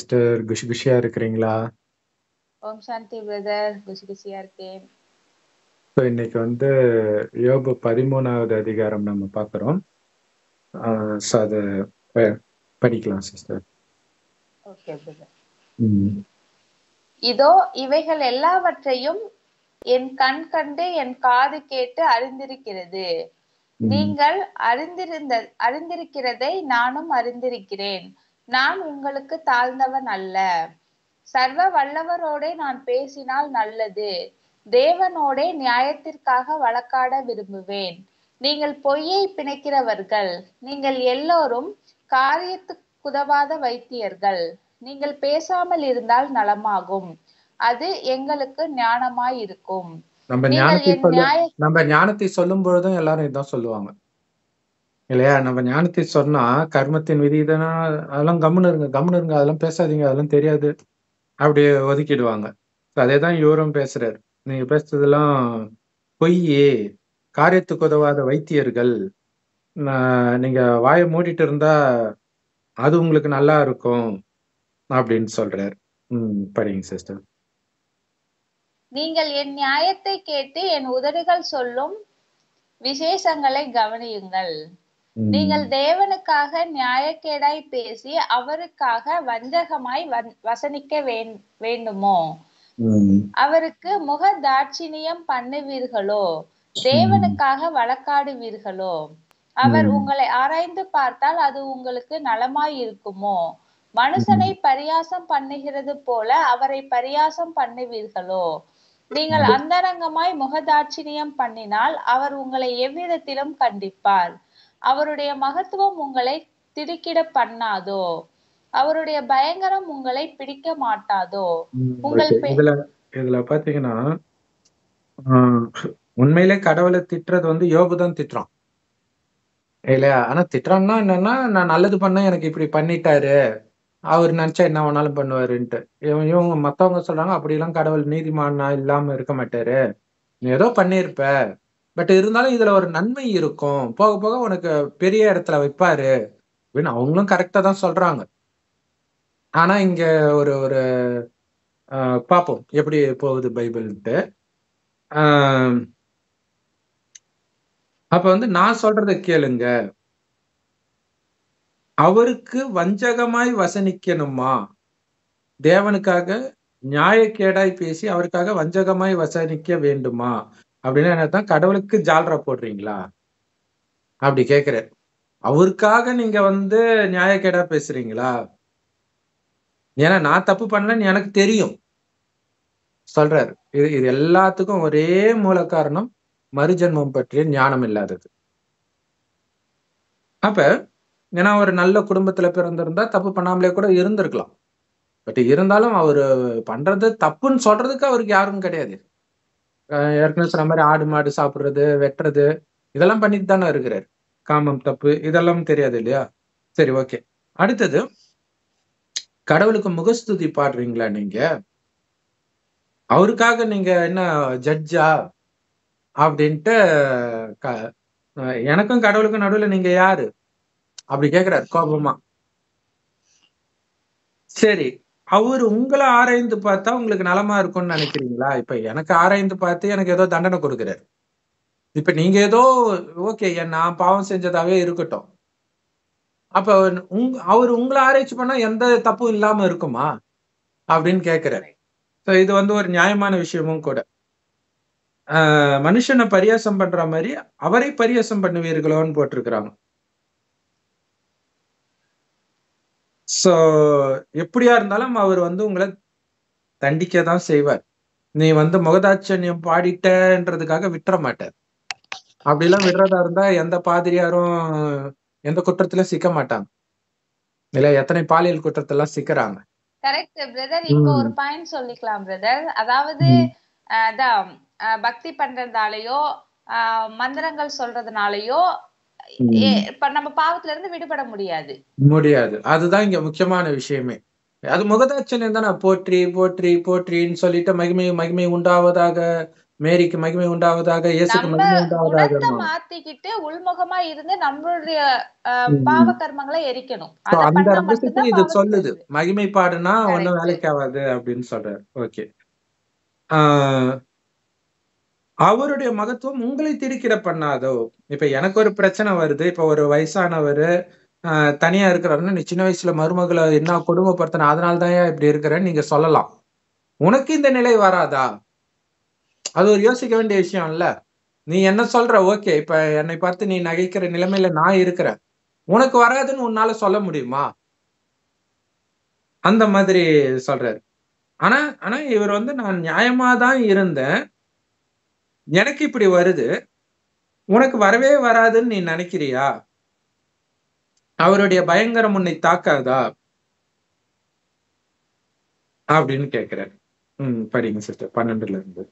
Sister. குஷியா இருக்கிறீங்களா? ஓம் சாந்தி brother. குஷியா இருக்கேன். இன்னைக்கு வந்து யோபு 13வது அதிகாரம் நம்ம பார்க்குறோம். அதை படிக்கலாம் சிஸ்டர். Okay brother. இதோ இவைகள் எல்லாவற்றையும் என் கண் கண்டு என் காது கேட்டு அறிந்திருக்கிறது. நீங்கள் அறிந்திருக்கிறதை நானும் அறிந்திருக்கிறேன். நான் உங்களுக்கு தாழ்ந்தவன் அல்ல. சர்வ வல்லவரோடே நான் பேசினால் நல்லது. தேவனோடே நியாயத்திற்காக வழக்காட விரும்புவேன். நீங்கள் பொய்யை பிணைக்கிறவர்கள். நீங்கள் எல்லோரும் காரியத்துக்குதவாத வைத்தியர்கள். நீங்கள் பேசாமல் இருந்தால் நலமாகும். அது எங்களுக்கு ஞானமாயிருக்கும். நம்ம ஞானத்தை சொல்லும் பொழுதும் எல்லாரும் இதான் சொல்லுவாங்க இல்லையா? நம்ம ஞானத்தை சொன்னா கர்மத்தின் விதி இதனா அதெல்லாம் கம்முன்னு இருங்க, அதெல்லாம் பேசாதீங்க, அதெல்லாம் தெரியாது, அப்படி ஒதுக்கிடுவாங்க. அதேதான் இவரும் பேசுறாரு. நீங்க பேசுறதெல்லாம் பொய்யே, காரியத்துக்கு உதவாத வைத்தியர்கள், நீங்க வாயை மூடிட்டு இருந்தா அது உங்களுக்கு நல்லா இருக்கும் அப்படின்னு சொல்றாரு. படிங்க சிஸ்டர். நீங்கள் என் நியாயத்தை கேட்டு என் உதடுகள் சொல்லும் விசேஷங்களை கவனியுங்கள். நீங்கள் தேவனுக்காக நியாயக்கேடாய் பேசி அவருக்காக வஞ்சகமாய் வசனிக்க வேண்டுமோ? அவருக்கு முக தாட்சிணியம் பண்ணுவீர்களோ? தேவனுக்காக வழக்காடுவீர்களோ? அவர் உங்களை ஆராய்ந்து பார்த்தால் அது உங்களுக்கு நலமாய் இருக்குமோ? மனுஷனை பரியாசம் பண்ணுகிறது போல அவரை பரியாசம் பண்ணுவீர்களோ? நீங்கள் அந்தரங்கமாய் முகதாட்சிணியம் பண்ணினால் அவர் உங்களை எவ்விதத்திலும் கண்டிப்பார். அவருடைய மகத்துவம் உங்களை திடுக்கிட பண்ணாதோ? அவருடைய பயங்கரம் உங்களை பிடிக்க மாட்டாதோ? இதுல பாத்தீங்கன்னா உண்மையிலே கடவுளை திட்டுறது வந்து யோபுதான் திட்டுறான் இல்லையா? ஆனா திட்டுறான்னா என்னன்னா, நான் நல்லது பண்ண எனக்கு இப்படி பண்ணிட்டாரு, அவர் நினைச்சா என்ன வேணாலும் பண்ணுவாருன்ட்டு. இவங்க மத்தவங்க சொல்றாங்க அப்படிலாம் கடவுள் நீதிமானா இல்லாம இருக்க மாட்டாரு, நீ ஏதோ பண்ணிருப்ப, பட் இருந்தாலும் இதுல ஒரு நன்மை இருக்கும், போக போக உனக்கு பெரிய இடத்துல வைப்பாரு அப்படின்னு அவங்களும் கரெக்டா தான் சொல்றாங்க. ஆனா இங்க ஒரு ஒரு பார்ப்போம் எப்படி போகுது பைபிள்ன்ட்டு. அப்ப வந்து நான் சொல்றதை கேளுங்க. அவருக்கு வஞ்சகமாய் வசனிக்கணுமா? தேவனுக்காக நியாயக்கேடாய் பேசி அவருக்காக வஞ்சகமாய் வசனிக்க வேண்டுமா அப்படின்னு என்னதான் கடவுளுக்கு ஜால்ரா போடுறீங்களா அப்படி கேக்குறாரு. அவருக்காக நீங்க வந்து நியாயக்கேடா பேசுறீங்களா? ஏன்னா நான் தப்பு பண்ணலன்னு எனக்கு தெரியும் சொல்றாரு. இது எல்லாத்துக்கும் ஒரே மூல காரணம் மறுஜென்மம் பற்றிய ஞானம் இல்லாதது. அப்ப ஏன்னா ஒரு நல்ல குடும்பத்துல பிறந்திருந்தா தப்பு பண்ணாமலே கூட இருந்திருக்கலாம். பட் இருந்தாலும் அவரு பண்றது தப்புன்னு சொல்றதுக்கு அவருக்கு யாரும் கிடையாது. ஏற்கனவே சொன்ன மாதிரி ஆடு மாடு சாப்பிடுறது, வெட்டுறது, இதெல்லாம் பண்ணிட்டு தானே இருக்கிறாரு. காமம் தப்பு இதெல்லாம் தெரியாது இல்லையா? சரி, ஓகே. அடுத்தது, கடவுளுக்கு முகஸ்துதி பாடுறீங்களா நீங்க? அவருக்காக நீங்க என்ன ஜட்ஜா அப்படின்ட்டு எனக்கும் கடவுளுக்கும் நடுவுல நீங்க யாரு அப்படி கேக்குறாரு கோபமா. சரி, அவர் உங்களை ஆராய்ந்து பார்த்தா உங்களுக்கு நலமா இருக்கும்னு நினைக்கிறீங்களா? இப்ப எனக்கு ஆராய்ந்து பார்த்து எனக்கு ஏதோ தண்டனை கொடுக்குறாரு. இப்ப நீங்க ஏதோ ஓகே, நான் பாவம் செஞ்சதாவே இருக்கட்டும், அப்ப அவர் உங்களை ஆராய்ச்சி பண்ணா எந்த தப்பும் இல்லாம இருக்குமா அப்படின்னு கேக்குறாரு. இது வந்து ஒரு நியாயமான விஷயமும் கூட. மனுஷனை பரியாசம் பண்ற மாதிரி அவரை பரியாசம் பண்ணுவீர்களோன்னு போட்டிருக்கிறாங்க. சோ எப்படியா இருந்தாலும் அவர் வந்து உங்களை தண்டிக்கதான் செய்வார். நீ வந்து முகதாட்சண்யம் பாடிட்டன்றதுக்காக விட்டுற மாட்டார். அப்படிலாம் விடுறதா இருந்தா எந்த பாதிரியாரும் எந்த குற்றத்திலும் சிக்க மாட்டாங்க இல்ல? எத்தனை பாலியல் குற்றத்தெல்லாம் சிக்கிறாங்க. Correct brother. இப்போ ஒரு பாயிண்ட் சொல்லிக்கலாம் பிரதர். அதாவது அதான் பக்தி பண்றதாலயோ மந்திரங்கள் சொல்றதுனாலயோ இப்ப நம்ம பாவத்துல இருந்து விடுபட முடியாது. அதுதான் இங்க முக்கியமான விஷயமே. அது முகதாட்சண்யம் தானே. போற்றி போற்றி போற்றின்னு சொல்லிட்டு மகிமை மகிமை உண்டாவதாக மேரிக்கு மகிமை உண்டாவதாக, இயேசுக்கு நம்ம மகிமை குணத்தை உண்டாவதாக. மாத்திக்கிட்டு உள்முகமா இருந்து நம்மளுடைய பாவ கர்மங்களை எரிக்கணும். So, அத அந்த பண்ணா ரகசியத்தை மட்டும்தான் இது பாவத்தை சொல்லுது. கழுவு. மகிமைப்பாடுனா ஒண்ணும் கரெக்ட். வேலைக்கு ஆகாது அப்படின்னு சொல்றாரு. ஓகே. அவருடைய மகத்துவம் உங்களை திடுக்கிட பண்ணாதோ. இப்ப எனக்கு ஒரு பிரச்சனை வருது. இப்ப ஒரு வயசானவரு தனியா இருக்கிறாருன்னா, நீ சின்ன வயசுல மருமகளை என்ன கொடுமைப்படுத்தின, அதனாலதான் இப்படி இருக்கிறேன்னு நீங்க சொல்லலாம். உனக்கு இந்த நிலை வராதா? அது ஒரு யோசிக்க வேண்டிய விஷயம் இல்ல. நீ என்ன சொல்ற? ஓகே, இப்ப என்னை பார்த்து நீ நகைக்கிற நிலைமையில நான் இருக்கிறேன். உனக்கு வராதுன்னு உன்னால சொல்ல முடியுமா? அந்த மாதிரி சொல்றாரு. ஆனா ஆனா இவர் வந்து நான் நியாயமா தான் இருந்தேன். எனக்கு இப்படி வருது. உனக்கு வரவே வராதுன்னு நீ நினைக்கிறியா? அவருடைய பயங்கரம் உன்னை தாக்காதா? அப்படின்னு கேட்கிறார். படிங்க சிஸ்டர் 12ல இருந்து.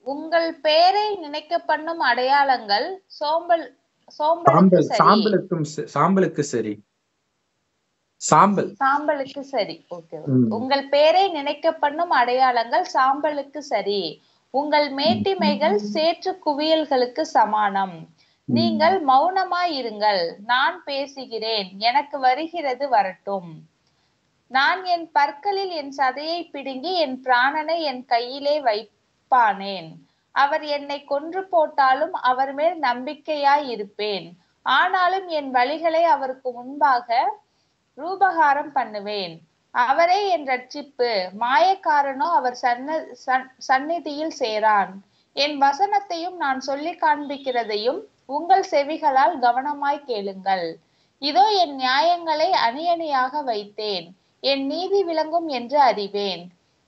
உங்கள் பெயரை நினைக்க பண்ணும் அடையாளங்கள் சாம்பலுக்கு சரி. சாம்பலுக்கு சரி. ஓகே. உங்கள் பெயரை நினைக்க பண்ணும் அடையாளங்கள் சாம்பலுக்கு சரி. உங்கள் மேட்டிமைகள் சேற்று குவியல்களுக்கு சமானம். நீங்கள் மௌனமாயிருங்கள், நான் பேசுகிறேன், எனக்கு வருகிறது வரட்டும். நான் என் பற்களில் என் சதையை பிடுங்கி என் பிராணனை என் கையிலே வைப்பானேன். அவர் என்னை கொன்று போட்டாலும் அவர் மேல் நம்பிக்கையாய் இருப்பேன். ஆனாலும் என் வழிகளை அவருக்கு முன்பாக ரூபகாரம் பண்ணுவேன். அவரே என் ரட்சிப்பு. மாயக்காரனோ அவர் சந்நிதியில் சேரான். என் வசனத்தையும் நான் சொல்லி காண்பிக்கிறதையும் உங்கள் செவிகளால் கவனமாய் கேளுங்கள். இதோ என் நியாயங்களை அணி அணியாக வைத்தேன். என் நீதி விளங்கும் என்று அறிவேன்.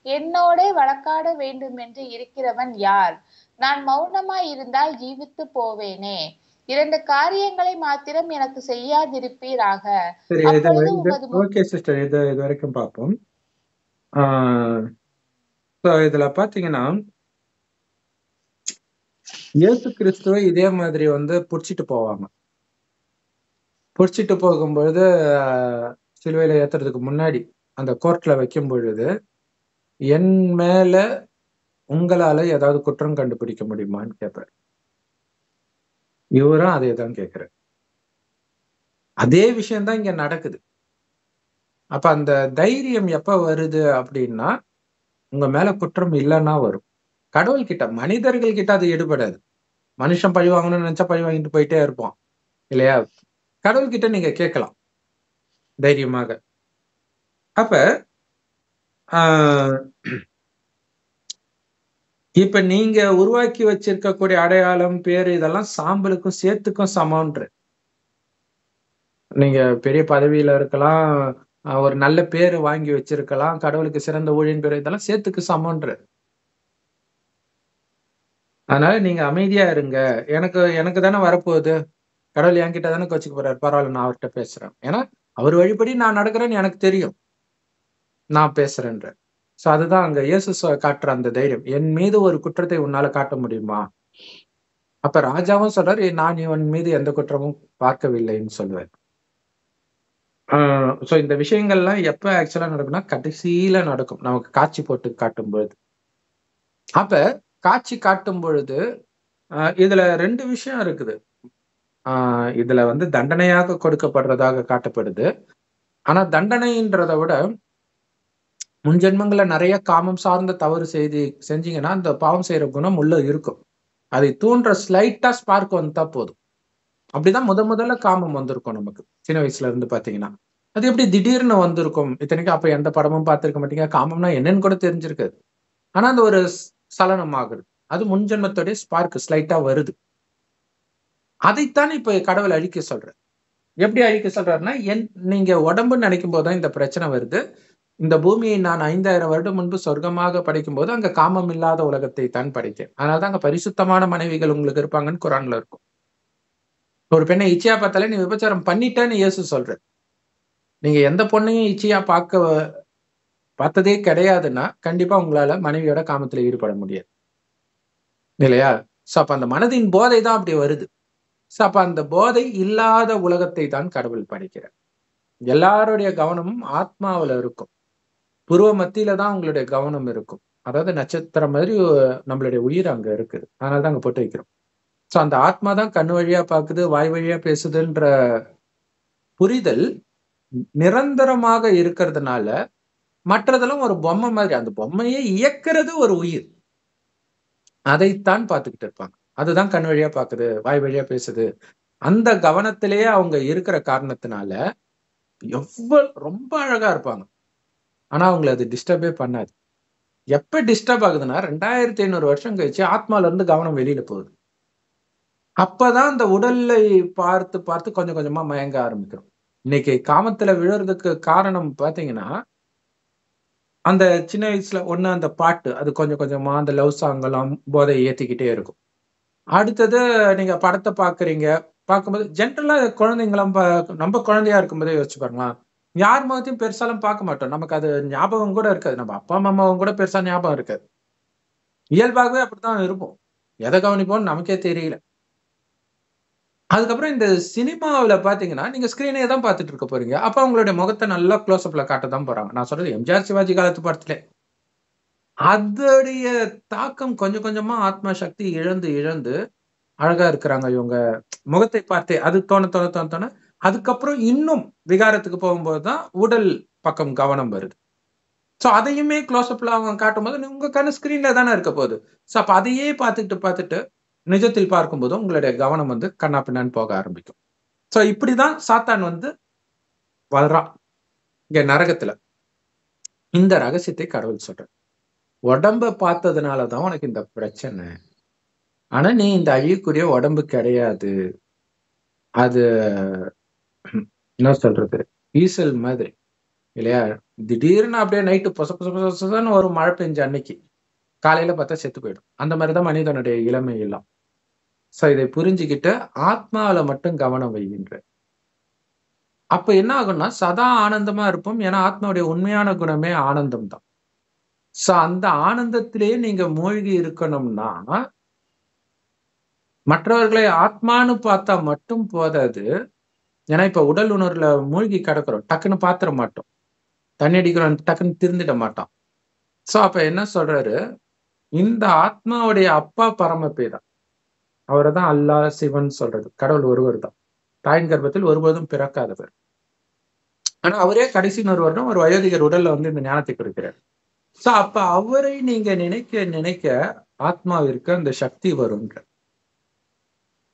என்னோடே வழக்காட வேண்டும் என்று இருக்கிறவன் யார்? நான் மௌனமாய் இருந்தால் ஜீவித்து போவேனே. 2 காரியங்களை மாத்திரம் எனக்கு செய்யாதிருப்பீராக. ஓகே சிஸ்டர், இது வரைக்கும் பார்ப்போம். இதுல பாத்தீங்கன்னா, இயேசு கிறிஸ்துவை இதே மாதிரி வந்து புடிச்சிட்டு போவாங்க. புடிச்சிட்டு போகும்பொழுது சிலுவையில ஏத்துறதுக்கு முன்னாடி அந்த கோர்ட்ல வைக்கும் பொழுது, என் மேல உங்களால ஏதாவது குற்றம் கண்டுபிடிக்க முடியுமான்னு கேட்பாரு. இவரும் அதே தான் கேட்கிறார். அதே விஷயம்தான் இங்க நடக்குது. அப்ப அந்த தைரியம் எப்ப வருது அப்படின்னா, உங்க மேல குற்றம் இல்லைன்னா வரும். கடவுள் கிட்ட, மனிதர்கள் கிட்ட அது ஈடுபடாது. மனுஷன் பழி வாங்கணும்னு நினைச்சா பழி வாங்கிட்டு போயிட்டே இருப்பான் இல்லையா? கடவுள் கிட்ட நீங்க கேட்கலாம் தைரியமாக. அப்ப இப்ப நீங்க உருவாக்கி வச்சிருக்கக்கூடிய அடையாளம், பேரு இதெல்லாம் சாம்பலுக்கும் சேத்துக்கும் சமம்ன்ற. நீங்க பெரிய பதவியில இருக்கலாம், ஒரு நல்ல பேரு வாங்கி வச்சிருக்கலாம், கடவுளுக்கு சிறந்த ஊழியன் பேரு, இதெல்லாம் சேத்துக்கு சமம்ன்ற. அதனால நீங்க அமைதியா இருங்க. எனக்கு தானே வரப்போகுது. கடவுள் என்கிட்ட தானே கோச்சுக்க போறாரு. பரவாயில்ல, நான் அவர்கிட்ட பேசுறேன். ஏன்னா அவர் வழிபடி நான் நடக்கிறேன்னு எனக்கு தெரியும். நான் பேசுறேன்ற. சோ அதுதான் அங்க இயேசு காட்டுற அந்த தைரியம். என் மீது ஒரு குற்றத்தை உன்னால காட்ட முடியுமா? அப்ப ராஜாவும் சொல்றாரு, நான் இவன் மீது எந்த குற்றமும் பார்க்கவில்லைன்னு சொல்லுவார். சோ இந்த விஷயங்கள்லாம் எப்ப ஆக்சுவலா நடக்கும்னா, கடைசியில நடக்கும், நமக்கு காட்சி போட்டு காட்டும் பொழுது. அப்ப காட்சி காட்டும் பொழுது இதுல 2 விஷயம் இருக்குது. இதுல வந்து தண்டனையாக கொடுக்கப்படுறதாக காட்டப்படுது. ஆனா தண்டனைன்றதை விட முன்ஜென்மங்கள்ல நிறைய காமம் சார்ந்த தவறு செஞ்சீங்கன்னா அந்த பாவம் செய்யற குணம் உள்ள இருக்கும். அதை தூண்டுற ஸ்லைட்டா ஸ்பார்க் வந்துட்டா போதும். அப்படிதான் முதல்ல காமம் வந்திருக்கும் நமக்கு சின்ன வயசுல இருந்து பாத்தீங்கன்னா. அது எப்படி திடீர்னு வந்திருக்கும்? இத்தனைக்கும் அப்ப எந்த படமும் பார்த்திருக்க மாட்டீங்க, காமம்னா என்னன்னு கூட தெரிஞ்சிருக்காது. ஆனா அந்த ஒரு சலனம் ஆகுது. அது முன்ஜென்மத்தோடைய ஸ்பார்க் ஸ்லைட்டா வருது. அதைத்தான் இப்ப கடவுள் அழிக்க சொல்ற. எப்படி அழிக்க சொல்றாருன்னா, நீங்க உடம்புன்னு நினைக்கும் போதுதான் இந்த பிரச்சனை வருது. இந்த பூமியை நான் 5000 வருடம் முன்பு சொர்க்கமாக படைக்கும் போது அங்க காமம் இல்லாத உலகத்தை தான் படைத்தேன். அதனாலதான் அங்க பரிசுத்தமான மனைவிகள் உங்களுக்கு இருப்பாங்கன்னு குரான்ல இருக்கும். ஒரு பெண்ணை இச்சையா பார்த்தாலே நீ விபச்சாரம் பண்ணிட்டேன்னு இயேசு சொல்ற. நீங்க எந்த பொண்ணையும் இச்சையா பார்த்ததே கிடையாதுன்னா கண்டிப்பா உங்களால மனைவியோட காமத்துல ஈடுபட முடியாது இல்லையா? சோ அப்ப அந்த மனதின் போதை தான் அப்படி வருது. சோ அப்ப அந்த போதை இல்லாத உலகத்தை தான் கடவுள் படைக்கிறார். எல்லாருடைய கவனமும் ஆத்மாவில இருக்கும். புருவ மத்தியில தான் உங்களுடைய கவனம் இருக்கும். அதாவது நட்சத்திரம் மாதிரி நம்மளுடைய உயிர் அங்க இருக்குது. அதனாலதான் அங்க போட்டு வைக்கிறோம். சோ அந்த ஆத்மா தான் கண்ணு வழியா பாக்குது, வாய் வழியா பேசுதுன்ற புரிதல் நிரந்தரமாக இருக்கிறதுனால மற்றதெல்லாம் ஒரு பொம்மை மாதிரி. அந்த பொம்மையை இயக்கிறது ஒரு உயிர். அதைத்தான் பார்த்துக்கிட்டு இருப்பாங்க. அதுதான் கண் வழியா பாக்குது, வாய் வழியா பேசுது. அந்த கவனத்திலேயே அவங்க இருக்கிற காரணத்தினால ரொம்ப அழகா இருப்பாங்க. ஆனா அவங்களை அது டிஸ்டர்பே பண்ணாது. எப்ப டிஸ்டர்ப் ஆகுதுன்னா 2500 வருஷம் கழிச்சு ஆத்மால இருந்து கவனம் வெளியில போகுது. அப்பதான் அந்த உடலை பார்த்து பார்த்து கொஞ்சம் கொஞ்சமா மயங்க ஆரம்பிக்கிறோம். இன்னைக்கு காமத்துல விழுறதுக்கு காரணம் பாத்தீங்கன்னா, அந்த சின்ன வயசுல ஒண்ணு அந்த பாட்டு, அது கொஞ்சம் கொஞ்சமா அந்த லவ் சாங் எல்லாம் போதை ஏத்திக்கிட்டே இருக்கும். அடுத்தது நீங்க படத்தை பாக்குறீங்க. பார்க்கும்போது ஜென்ரலா குழந்தைங்களாம் நம்ம குழந்தையா இருக்கும்போதே யோசிச்சு பாருங்களேன். யார் முகத்தையும் பெருசாலாம் பார்க்க மாட்டோம். நமக்கு அது ஞாபகம் கூட இருக்காது. நம்ம அப்பா அம்மாவும் கூட பெருசா ஞாபகம் இருக்காது. இயல்பாகவே அப்படித்தான் இருப்போம். எதை கவனிப்போம்னு நமக்கே தெரியல. அதுக்கப்புறம் இந்த சினிமாவுல பாத்தீங்கன்னா, நீங்க ஸ்கிரீனே தான் பார்த்துட்டு இருக்க போறீங்க. அப்ப அவங்களுடைய முகத்தை நல்லா க்ளோஸ் அப்ல காட்டதான் போறாங்க. நான் சொல்றது எம்ஜிஆர் சிவாஜி காலத்து படத்திலே. அதோடைய தாக்கம் கொஞ்சம் கொஞ்சமா ஆத்மா சக்தி இழந்து இழந்து அழகா இருக்கிறாங்க இவங்க முகத்தை பார்த்தே. அது தோண தோண தோண தோண அதுக்கப்புறம் இன்னும் விகாரத்துக்கு போகும்போதுதான் உடல் பக்கம் கவனம் வருது. சோ அதையுமே க்ளோஸ் அப்ல அவங்க காட்டும்போது உங்க கண்ணு ஸ்கிரீன்ல தானே இருக்க போகுது. சோ அப்ப அதையே பார்த்துட்டு நிஜத்தில் பார்க்கும்போது உங்களுடைய கவனம் வந்து கண்ணா பின்னான்னு போக ஆரம்பிக்கும். சோ இப்படிதான் சாத்தான் வந்து வர்றான் இங்க நரகத்துல. இந்த ரகசியத்தை கடவுள் சொல்ற. உடம்ப பார்த்ததுனாலதான் உனக்கு இந்த பிரச்சனை. ஆனா நீ இந்த அழியக்கூடிய உடம்பு கிடையாது. அது என்ன சொல்றது, ஈசல் மாதிரி இல்லையா? திடீர்னு அப்படியே நைட்டு பொச பொச பொசன்னு ஒரு மழை பெஞ்ச அன்னைக்கு காலையில பார்த்தா செத்து போயிடும். அந்த மாதிரிதான் மனிதனுடைய இளமை எல்லாம். சோ இதை புரிஞ்சுக்கிட்டு ஆத்மாவில மட்டும் கவனம் வைகின்ற. அப்ப என்ன ஆகும்னா சதா ஆனந்தமா இருப்போம். ஏன்னா ஆத்மாவுடைய உண்மையான குணமே ஆனந்தம் தான். சோ அந்த ஆனந்தத்திலேயே நீங்க மூழ்கி இருக்கணும்னா மற்றவர்களை ஆத்மான்னு பார்த்தா மட்டும் போதாது. ஏன்னா இப்ப உடல் உணர்வுல மூழ்கி கிடக்குறோம். டக்குன்னு பாத்திர மாட்டோம். தண்ணி அடிக்கிறோம், டக்குன்னு திருந்திட மாட்டான். சோ அப்ப என்ன சொல்றாரு, இந்த ஆத்மாவுடைய அப்பா பரமபிதா. அவரைதான் அல்லாஹ், சிவன் சொல்றது. கடவுள் ஒருவர் தான். தாயின் கர்ப்பத்தில் ஒருபோதும் பிறக்காதவர். ஆனா அவரே கடைசி 100 வருடம் ஒரு வயோதிகர் உடல்ல வந்து இந்த ஞானத்தை கொடுக்கிறார். சோ அப்ப அவரை நீங்க நினைக்க நினைக்க ஆத்மாவிற்கு அந்த சக்தி வரும்ன்ற.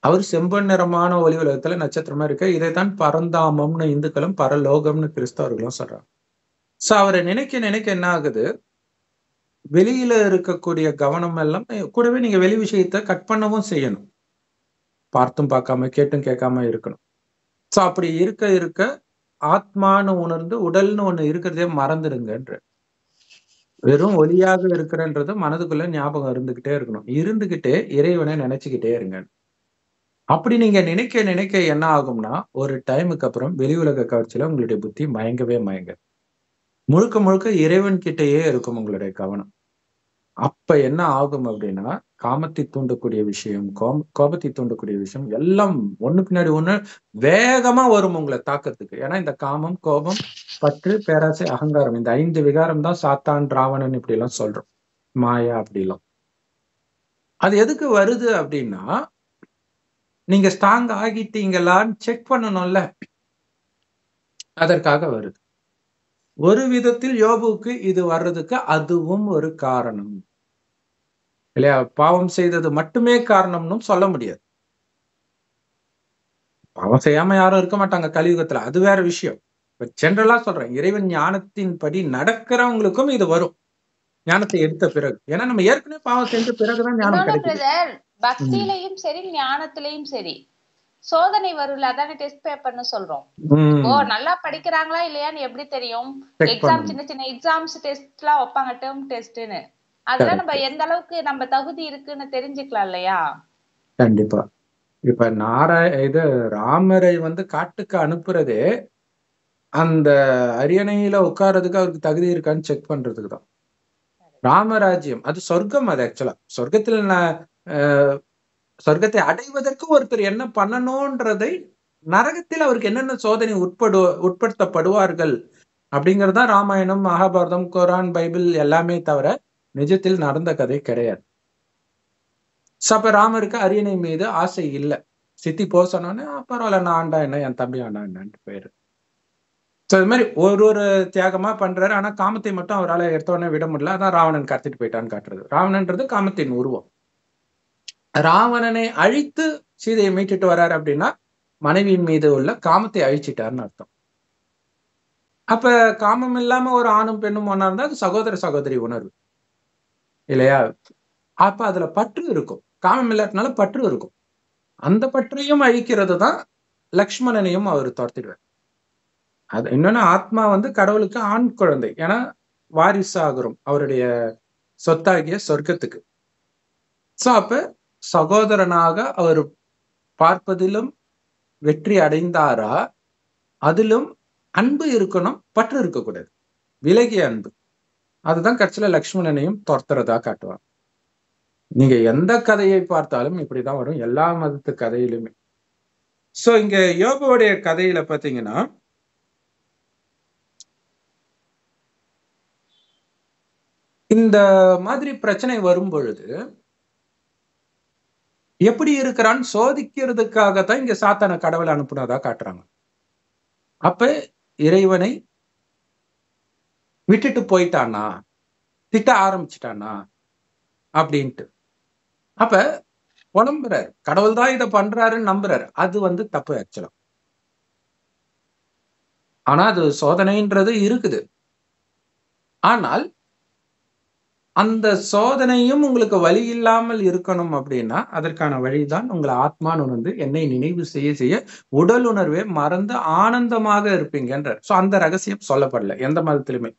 அவர் செம்பன் நிறமான ஒளி உலகத்துல நட்சத்திரமா இருக்க. இதைத்தான் பரந்தாமம்னு இந்துக்களும் பரலோகம்னு கிறிஸ்தவர்களும் சொல்றாங்க. சோ அவரை நினைக்க நினைக்க என்ன ஆகுது, வெளியில இருக்கக்கூடிய கவனம் எல்லாம் கூடவே நீங்க வெளி விஷயத்த கட் பண்ணவும் செய்யணும். பார்த்தும் பார்க்காம கேட்டும் கேட்காம இருக்கணும். சோ அப்படி இருக்க இருக்க ஆத்மான்னு உணர்ந்து உடல்னு ஒண்ணு இருக்கிறதே மறந்துடுங்கன்ற. வெறும் ஒளியாக இருக்கிறன்றது மனதுக்குள்ள ஞாபகம் இருந்துகிட்டே இருக்கணும். இருந்துகிட்டே இறைவனை நினைச்சுக்கிட்டே இருங்க. அப்படி நீங்க நினைக்க நினைக்க என்ன ஆகும்னா ஒரு டைமுக்கு அப்புறம் வெளி உலக கவர்ச்சியில உங்களுடைய புத்தி மயங்கவே மயங்க. முழுக்க முழுக்க இறைவன் கிட்டயே இருக்கும் உங்களுடைய கவனம். அப்ப என்ன ஆகும் அப்படின்னா காமத்தை தூண்டக்கூடிய விஷயம், கோபத்தை தூண்டக்கூடிய விஷயம் எல்லாம் ஒண்ணு பின்னாடி ஒண்ணு வேகமா வரும் உங்களை தாக்கத்துக்கு. ஏன்னா இந்த காமம், கோபம், பற்று, பேராசை, அகங்காரம், இந்த 5 விகாரம் தான் சாத்தான், ராவணன் இப்படி எல்லாம் சொல்றோம். மாயா அப்படிலாம். அது எதுக்கு வருது அப்படின்னா நீங்க ஸ்ட்ராங் ஆகிட்டீங்களான்னு செக் பண்ணணும்ல. அதற்காக வருது. ஒரு விதத்தில் யோபுக்கு இது வர்றதுக்கு அதுவும் ஒரு காரணம் இல்லையா? பாவம் செய்தது மட்டுமே காரணம்னு சொல்ல முடியாது. பாவம் செய்யாம யாரும் இருக்க மாட்டாங்க கலியுகத்துல. அது வேற விஷயம். ஜெனரலா சொல்றேன், இறைவன் ஞானத்தின் படி நடக்கிறவங்களுக்கும் இது வரும். ஞானத்தை எடுத்த பிறகு. ஏன்னா நம்ம ஏற்கனவே பாவம் செஞ்ச பிறகுதான் ஞானம் கிடைக்குது. பக்தியிலையும் சரி ஞானத்திலையும் சரி சோதனை வரும்ல, அதானே டெஸ்ட் பேப்பர்னு சொல்றோம். ஓ நல்லா படிக்கிறாங்களா இல்லையான்னு எப்படி தெரியும்? எக்ஸாம், சின்ன சின்ன எக்ஸாம்ஸ் டெஸ்ட் எல்லாம் வைப்பாங்க, டேர்ம் டெஸ்ட்னு. அதெல்லாம் நம்ம எந்த அளவுக்கு நம்ம தகுதி இருக்குன்னு தெரிஞ்சுக்கலாம் இல்லையா? கண்டிப்பா. இப்ப ராமரை வந்து காட்டுக்கு அனுப்புறதே அந்த அரியணையில உட்கார்றதுக்கு அவருக்கு தகுதி இருக்கான்னு செக் பண்றதுக்கு தான். ராமராஜ்யம் அது சொர்க்கம். அது ஆக்சுவலா சொர்க்கத்தை அடைவதற்கு ஒருத்தர் என்ன பண்ணணும்ன்றதை நரகத்தில் அவருக்கு என்னென்ன சோதனை உட்படுத்தப்படுவார்கள் அப்படிங்கறதுதான் ராமாயணம், மகாபாரதம், குரான், பைபிள் எல்லாமே தவிர நிஜத்தில் நடந்த கதை கிடையாது. அப்ப ராமருக்கு அரியணை மீது ஆசை இல்லை. சித்தி போ சொன்னோன்னே பரவாயில்ல, நான் ஆண்டா என்ன, என் தம்பி ஆண்டா என்னன்ட்டு போயிரு. இது மாதிரி ஒரு தியாகமா பண்றாரு. ஆனா காமத்தை மட்டும் அவரால் எடுத்த உடனே விட முடியல. அதான் ராவணன் கடத்திட்டு போயிட்டான்னு காட்டுறது. ராவணன்றது காமத்தின் உருவம். ராவணனை அழித்து சீதையை மீட்டுட்டு வர்றாரு அப்படின்னா மனைவியின் மீது உள்ள காமத்தை அழிச்சிட்டாருன்னு அர்த்தம். அப்ப காமம் இல்லாம ஒரு ஆணும் பெண்ணும் ஒன்னா இருந்தா அது சகோதர சகோதரி உணர்வு இல்லையா? அப்ப அதுல பற்று இருக்கும். காமம் இல்லாட்டினால பற்று இருக்கும். அந்த பற்றையும் அழிக்கிறது தான் லக்ஷ்மணனையும் அவர் துரத்திடுவார். அது இன்னொன்னு, ஆத்மா கடவுளுக்கு ஆண் குழந்தை. ஏன்னா வாரிசு ஆகிறோம் அவருடைய சொத்தாகிய சொர்க்கத்துக்கு. அப்ப சகோதரனாக அவர் பார்ப்பதிலும் வெற்றி அடைந்தாரா? அதிலும் அன்பு இருக்கணும், பற்று இருக்கக்கூடாது. விலகிய அன்பு. அதுதான் கட்சியில லக்ஷ்மணனையும் துரத்துறதா காட்டுவாங்க. நீங்க எந்த கதையை பார்த்தாலும் இப்படிதான் வரும், எல்லா மதத்து கதையிலுமே. இங்க யோபுடைய கதையில பாத்தீங்கன்னா இந்த மாதிரி பிரச்சனை வரும் பொழுது எப்படி இருக்கிறான்னு சோதிக்கிறதுக்காகத்தான் இங்க சாத்தான கடவுளை அனுப்புனதா காட்டுறாங்க. அப்ப இறைவனை விட்டுட்டு போயிட்டானா, திட்ட ஆரம்பிச்சிட்டானா அப்படின்ட்டு. அப்ப புலம்புறாரு, கடவுள் தான் இதை பண்றாருன்னு நம்புறாரு. அது தப்பு ஆக்சுவலா. ஆனா அது சோதனைன்றது இருக்குது. ஆனால் அந்த சோதனையும் உங்களுக்கு வழி இல்லாமல் இருக்கணும் அப்படின்னா அதற்கான வழிதான் உங்களை ஆத்மான்னு என்னை நினைவு செய்ய செய்ய உடல் உணர்வே மறந்து ஆனந்தமாக இருப்பீங்கன்றார். அந்த ரகசியம் சொல்லப்படல எந்த மதத்திலுமே.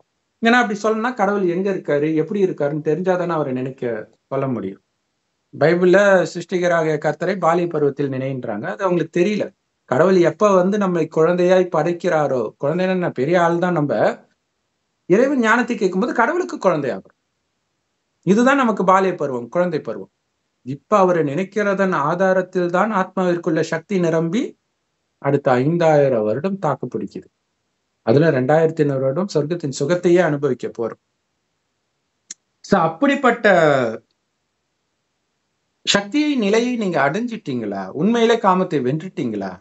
ஏன்னா அப்படி சொல்லணும்னா கடவுள் எங்க இருக்காரு, எப்படி இருக்காருன்னு தெரிஞ்சாதானே அவரை நினைக்க சொல்ல முடியும். பைபிள்ல சிருஷ்டிகராக கர்த்தரை பாலிய பருவத்தில் நினைன்றாங்க. அது அவங்களுக்கு தெரியல. கடவுள் எப்ப நம்மை குழந்தையாய் படைக்கிறாரோ, குழந்தைன்னா பெரிய ஆள் தான், நம்ம இறைவன் ஞானத்தை கேட்கும்போது கடவுளுக்கு குழந்தையாகும். இதுதான் நமக்கு பாலிய பருவம், குழந்தை பருவம். இப்ப அவரை நினைக்கிறதன் ஆதாரத்தில் தான் ஆத்மாவிற்குள்ள சக்தி நிரம்பி அடுத்த 5000 வருடம் தாக்கு பிடிக்குது. அதுல 2500 வருடம் சொர்க்கத்தின் சுகத்தையே அனுபவிக்க போறோம். அப்படிப்பட்ட சக்தியை நிலையை நீங்க அடைஞ்சிட்டீங்களா, உண்மையிலே காமத்தை வென்றுட்டீங்களா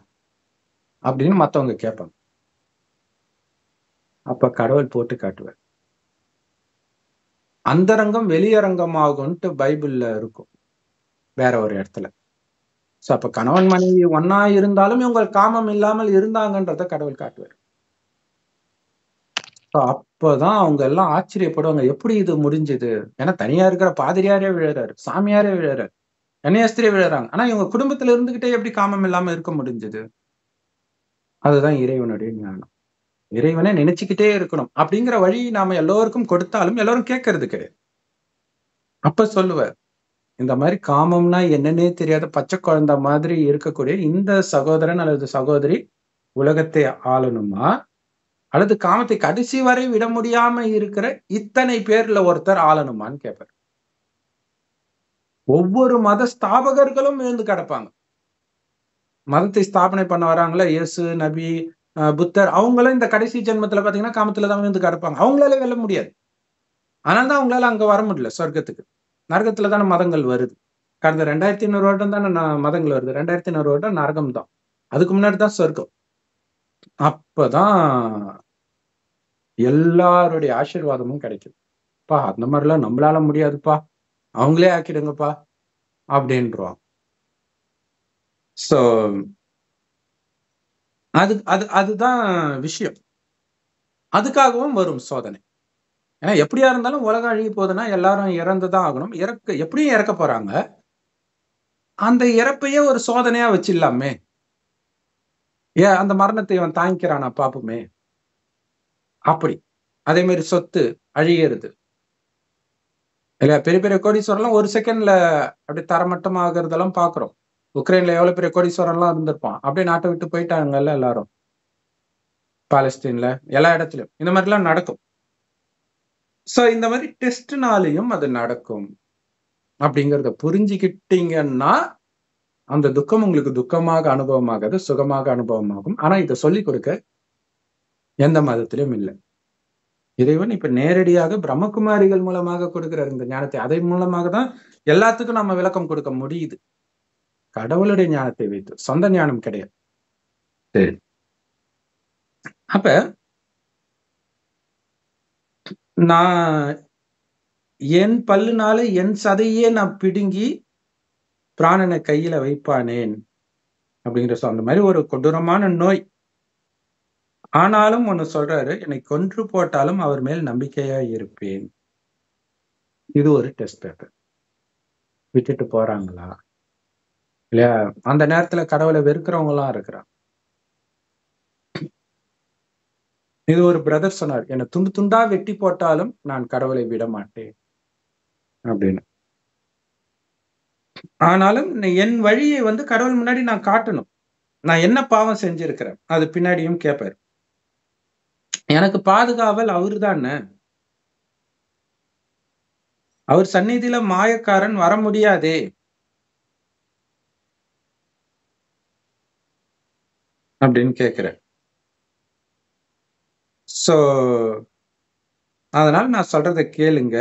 அப்படின்னு மத்தவங்க கேட்பாங்க. அப்ப கடவுள் போட்டு காட்டுவார். அந்தரங்கம் வெளியரங்கமாகும்ட்டு பைபிள்ல இருக்கும் வேற ஒரு இடத்துல. அப்ப கணவன் மனைவி ஒன்னா இருந்தாலும் இவங்க காமம் இல்லாமல் இருந்தாங்கன்றத கடவுள் காட்டுவார். அப்பதான் அவங்க எல்லாம் ஆச்சரியப்படுவாங்க, எப்படி இது முடிஞ்சது? ஏன்னா தனியா இருக்கிற பாதிரியாரே விழுறாரு, சாமியாரே விழுறாரு, கன்னியாஸ்திரியே விழுறாங்க. ஆனா இவங்க குடும்பத்துல இருந்துகிட்டே எப்படி காமம் இல்லாம இருக்க முடிஞ்சது? அதுதான் இறைவனுடைய ஞானம். இறைவனை நினைச்சுக்கிட்டே இருக்கணும் அப்படிங்கிற வழி நாம எல்லோருக்கும் கொடுத்தாலும் எல்லாரும் கேட்கறது கிடையாது. அப்ப சொல்லுவார், இந்த மாதிரி காமம்னா என்னன்னே தெரியாத பச்சை குழந்தை மாதிரி இருக்கக்கூடிய இந்த சகோதரன் அல்லது சகோதரி உலகத்தை ஆளணுமா, அல்லது காமத்தை கடைசி வரை விட முடியாம இருக்கிற இத்தனை பேர்ல ஒருத்தர் ஆளணுமான்னு கேட்பார். ஒவ்வொரு மத ஸ்தாபகர்களும் எழுந்து கிடப்பாங்க. மதத்தை ஸ்தாபனை பண்ண வராங்களா, இயேசு, நபி, புத்தர், அவங்களும் இந்த கடைசி ஜென்மத்துல பாத்தீங்கன்னா காமத்துலதான் எழுந்து கிடப்பாங்க. அவங்களால வெல்ல முடியாது. அதனாலதான் அவங்களால அங்க வர முடியல சொர்க்கத்துக்கு. நரகத்துல தானே மதங்கள் வருது. கடந்த 2500 வருடம் தானே மதங்கள் வருது. 2500 வருடம் நரகம் தான். அதுக்கு முன்னாடி தான் சொர்க்கம். அப்பதான் எல்லாருடைய ஆசீர்வாதமும் கிடைக்குது. பா அந்த மாதிரிலாம் நம்மளால முடியாதுப்பா, அவங்களே ஆக்கிடுங்கப்பா அப்படின்றோம். அதுதான் விஷயம். அதுக்காகவும் வரும் சோதனை. ஏன்னா எப்படியா இருந்தாலும் உலகம் அழுகி போகுதுன்னா எல்லாரும் இறந்துதான் ஆகணும். எப்படியும் இறக்க போறாங்க. அந்த இறப்பையே ஒரு சோதனையா வச்சிடலாமே. ஏன் அந்த மரணத்தை அவன் தாங்கிக்கிறானா பாப்போமே. அப்படி அதே மாதிரி சொத்து அழிகிறது இல்லையா? பெரிய பெரிய கோடீஸ்வரர்லாம் ஒரு செகண்ட்ல அப்படி தரமட்டம் ஆகுறதெல்லாம் பாக்குறோம். உக்ரைன்ல எவ்வளவு பெரிய கோடீஸ்வரர்லாம் இருந்திருப்பான், அப்படியே நாட்டை விட்டு போயிட்டாங்கல்ல எல்லாரும். பாலஸ்தீன்ல எல்லா இடத்துலயும் இந்த மாதிரி எல்லாம் நடக்கும். இந்த மாதிரி டெஸ்ட்னாலையும் அது நடக்கும் அப்படிங்கிறத புரிஞ்சுக்கிட்டீங்கன்னா அந்த துக்கம் உங்களுக்கு துக்கமாக அனுபவமாகாது, சுகமாக அனுபவமாகும். ஆனா இதை சொல்லிக் கொடுக்க எந்த மதத்திலும் இல்லை. இறைவன் இப்ப நேரடியாக பிரம்மகுமாரிகள் மூலமாக கொடுக்கிறார் இந்த ஞானத்தை. அதை மூலமாக தான் எல்லாத்துக்கும் நம்ம விளக்கம் கொடுக்க முடியுது. கடவுளுடைய ஞானத்தை வைத்து, சொந்த ஞானம் கிடையாது. சரி, அப்ப நான் என் பல்லுனால என் சதையே நான் பிடுங்கி பிராணனை கையில வைப்பானேன் அப்படிங்கிற அந்த மாதிரி ஒரு கொடூரமான நோய். ஆனாலும் ஒண்ணு சொல்றாரு, என்னை கொன்று போட்டாலும் அவர் மேல் நம்பிக்கையா இருப்பேன். இது ஒரு டெஸ்ட் பேப்பர். விட்டுட்டு போறாங்களா இல்லையா? அந்த நேரத்துல கடவுளை வெறுக்கிறவங்க எல்லாம் இருக்கிறாங்க. இது ஒரு பிரதர் சொன்னார், என்னை துண்டு துண்டா வெட்டி போட்டாலும் நான் கடவுளை விட மாட்டேன் அப்படின்னு. ஆனாலும் என் வழியை வந்து கடவுள் முன்னாடி நான் காட்டணும். நான் என்ன பாவம் செஞ்சிருக்கிறேன் அது பின்னாடியும் கேட்பாரு. எனக்கு பாதுகாவல் அவரு தானே. அவர் சந்நிதியில மாயக்காரன் வர முடியாதே. அப்படின்னு கேட்கிறேன். சோ அதனால நான் சொல்றதை கேளுங்க.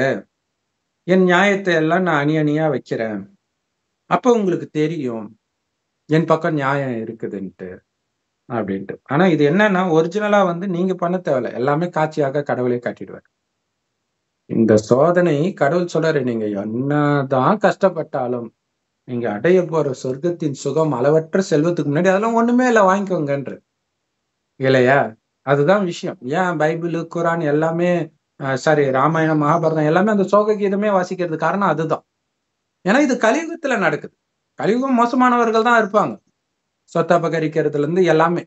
என் நியாயத்தை எல்லாம் நான் அணி அணியா வைக்கிறேன். அப்ப உங்களுக்கு தெரியும் என் பக்கம் நியாயம் இருக்குதுன்ட்டு அப்படின்ட்டு. ஆனா இது என்னன்னா, ஒரிஜினலா வந்து நீங்க பண்ண தேவையில்ல. எல்லாமே காட்சியாக கடவுளே காட்டிடுவார். இந்த சோதனை கடவுள் சொல்றாரு, நீங்க என்னதான் கஷ்டப்பட்டாலும் நீங்க அடைய போற சொர்க்கத்தின் சுகம் அளவற்ற செல்வத்துக்கு முன்னாடி அதெல்லாம் ஒண்ணுமே இல்லை, வாங்கிக்கோங்கன்ற இல்லையா? அதுதான் விஷயம். ஏன் பைபிள், குரான் எல்லாமே சாரி ராமாயணம், மகாபாரதம் எல்லாமே அந்த சோக கீதமே வாசிக்கிறது காரணம் அதுதான். ஏன்னா இது கலியுகத்துல நடக்குது. கலியுகம் மோசமானவர்கள் தான் இருப்பாங்க. சொத்தை அபகரிக்கிறதுல இருந்து எல்லாமே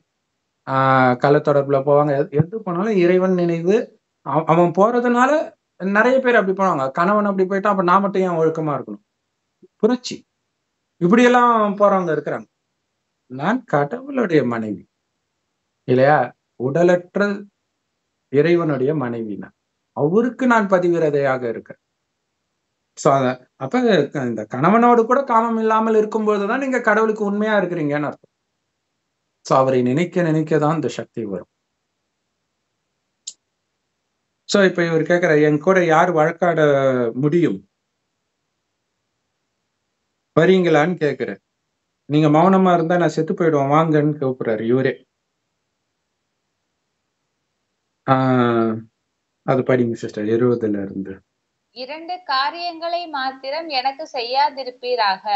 கள்ள தொடர்புல போவாங்க. எது போனாலும் இறைவன் நினைவு. அவன் போறதுனால நிறைய பேர் அப்படி போனாங்க. கணவன் அப்படி போயிட்டா அப்ப நான் மட்டும் ஏன் ஒழுக்கமா இருக்கணும்? புரட்சி இப்படி எல்லாம் போறவங்க இருக்கிறாங்க. நான் கடவுளுடைய மனைவி இல்லையா? உடலற்ற இறைவனுடைய மனைவி நான். அவருக்கு நான் பதிவிரதையாக இருக்கேன். அப்ப இந்த கணவனோடு கூட காமம் இல்லாமல் இருக்கும்போதுதான் நீங்க கடவுளுக்கு உண்மையா இருக்கிறீங்கன்னு அர்த்தம். சோ அவரை நினைக்க நினைக்கதான் இந்த சக்தி வரும். சோ இப்ப இவர் கேட்கிற, என் கூட யார் வழக்காட முடியும் வரீங்களான்னு கேட்கிற. நீங்க மௌனமா இருந்தா நான் செத்து போயிடுவோம் வாங்கன்னு கூப்பிடுறாரு இவரே. அது படிங்க சிஸ்டர் 20ல இருந்து. 2 காரியங்களை மாத்திரம் எனக்கு செய்யாதிருப்பீராக,